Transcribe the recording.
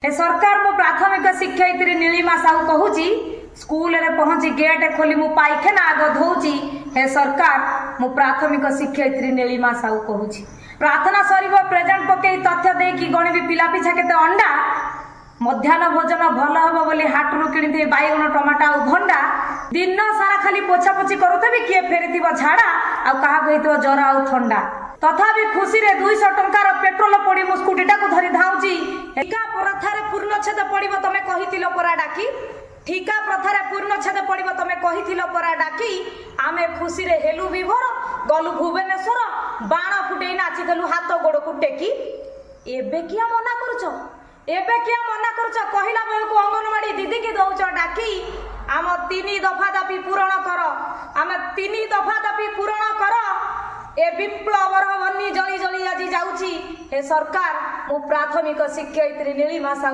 हे सरकार मो प्राथमिक शिक्षयित्री नीलिमा साहू कहूची स्कूल रे पहुंची गेट खोली मु पाइखाना आग धोची। हे सरकार मो प्राथमिक शिक्षयित्री नीलिमा साहू कहूची प्रार्थना सरीब प्रेजेंट पकई तथ्य दे कि गणिबी पिला पिछा केते अंडा मध्याह्न भोजन भल हम बोली हाटरू किणी बैगण टमाटा और भंडा दिन सारा खाली पोछा पोछी करुथबी किए फेरी झाड़ा आ कहा ज्वर आ ठंडा तथापि खुशी रे 200 टंकार पेट्रोल पड़ी मु स्कूटीटा को धरी धाउची। ठिका प्रथारे पूर्णछेद पड़िबो तमे कहिथिलो परा डाकी ठिका प्रथारे पूर्णछेद पड़िबो तमे कहिथिलो परा डाकी आमे खुशी रे हेलु विभोर गलु भुवनेश्वर बाण फुटेई नाची देलु हाथ गोड़ को टेकी। एबे किया मना करूछो कहला बेलको अंगनवाड़ी दीदी की दौच डाकी आम 3 दफा दाबी पूरण कर आमे 3 दफा दाबी पूरण कर ए विप्लवर बन्नी जली जली आज जाऊची। हे सरकार मु प्राथमिक शिक्षयित्री नीलिमा साहू